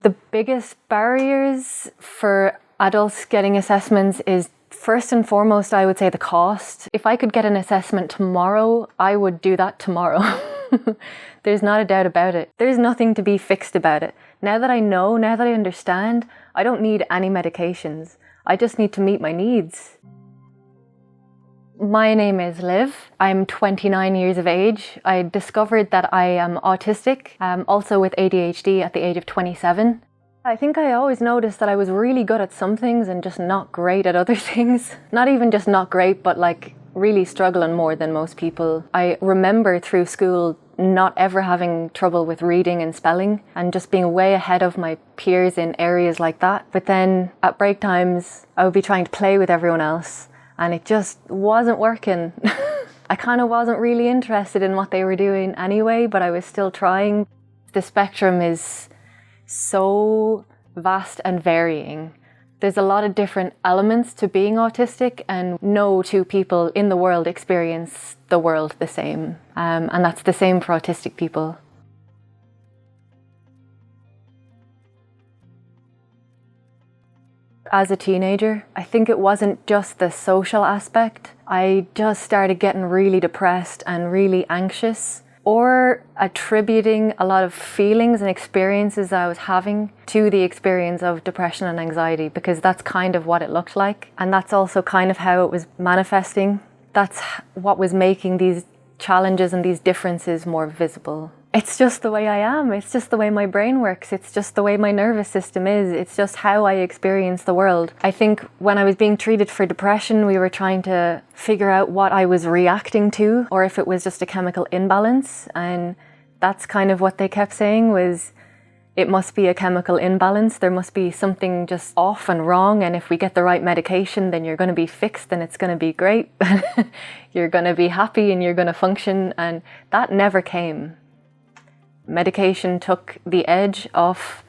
The biggest barriers for adults getting assessments is, first and foremost, I would say the cost. If I could get an assessment tomorrow, I would do that tomorrow. There's not a doubt about it. There's nothing to be fixed about it. Now that I know, now that I understand, I don't need any medications. I just need to meet my needs. My name is Liv. I'm 29 years of age. I discovered that I am autistic, also with ADHD at the age of 27. I think I always noticed that I was really good at some things and just not great at other things. Not even just not great, but like really struggling more than most people. I remember through school not ever having trouble with reading and spelling and just being way ahead of my peers in areas like that. But then at break times, I would be trying to play with everyone else and it just wasn't working. I kind of wasn't really interested in what they were doing anyway, but I was still trying. The spectrum is so vast and varying. There's a lot of different elements to being autistic, and no two people in the world experience the world the same. And that's the same for autistic people. As a teenager, I think it wasn't just the social aspect. I just started getting really depressed and really anxious, or attributing a lot of feelings and experiences I was having to the experience of depression and anxiety, because that's kind of what it looked like. And that's also kind of how it was manifesting. That's what was making these challenges and these differences more visible. It's just the way I am. It's just the way my brain works. It's just the way my nervous system is. It's just how I experience the world. I think when I was being treated for depression, we were trying to figure out what I was reacting to, or if it was just a chemical imbalance. And that's kind of what they kept saying, was it must be a chemical imbalance. There must be something just off and wrong. And if we get the right medication, then you're going to be fixed and it's going to be great. You're going to be happy and you're going to function. And that never came. Medication took the edge off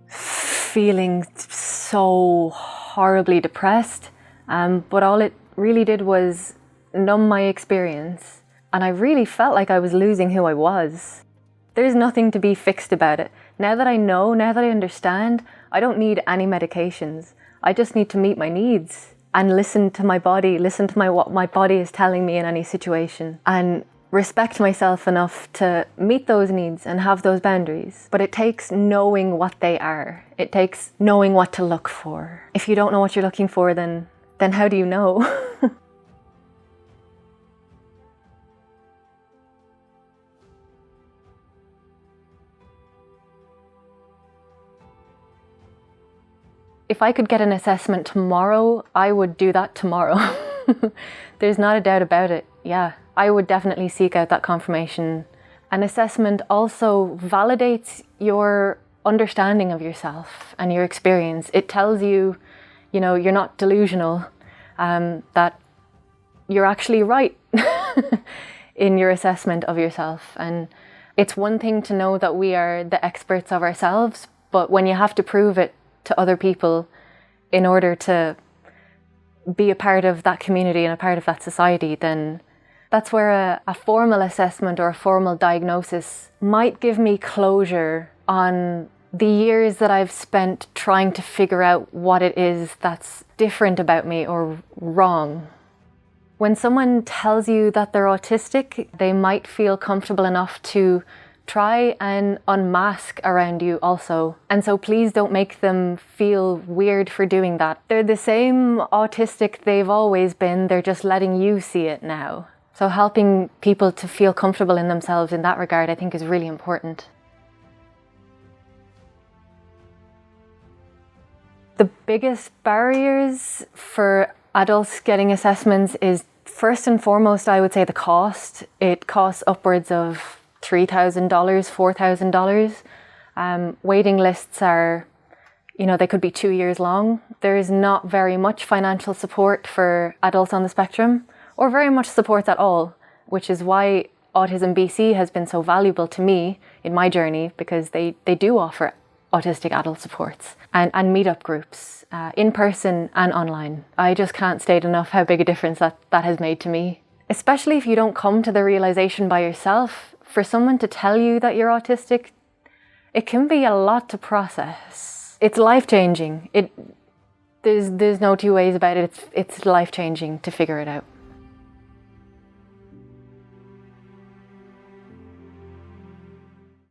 feeling so horribly depressed, but all it really did was numb my experience, and I really felt like I was losing who I was. There's nothing to be fixed about it. Now that I know, now that I understand, I don't need any medications. I just need to meet my needs and listen to my body, listen to what my body is telling me in any situation, and respect myself enough to meet those needs and have those boundaries. But it takes knowing what they are. It takes knowing what to look for. If you don't know what you're looking for, then how do you know? If I could get an assessment tomorrow, I would do that tomorrow. There's not a doubt about it, yeah. I would definitely seek out that confirmation. An assessment also validates your understanding of yourself and your experience. It tells you, you're not delusional, that you're actually right in your assessment of yourself. And it's one thing to know that we are the experts of ourselves, but when you have to prove it to other people in order to be a part of that community and a part of that society, then that's where a formal assessment or a formal diagnosis might give me closure on the years that I've spent trying to figure out what it is that's different about me or wrong. When someone tells you that they're autistic, they might feel comfortable enough to try and unmask around you also. And so please don't make them feel weird for doing that. They're the same autistic they've always been, they're just letting you see it now. So helping people to feel comfortable in themselves in that regard, I think, is really important. The biggest barriers for adults getting assessments is, first and foremost, I would say the cost. It costs upwards of $3,000, $4,000. Waiting lists are, they could be 2 years long. There is not very much financial support for adults on the spectrum, or very much support at all, which is why Autism BC has been so valuable to me in my journey, because they do offer autistic adult supports and meetup groups, in person and online. I just can't state enough how big a difference that has made to me. Especially if you don't come to the realization by yourself, for someone to tell you that you're autistic It can be a lot to process. It's life-changing. There's no two ways about it. It's life-changing to figure it out.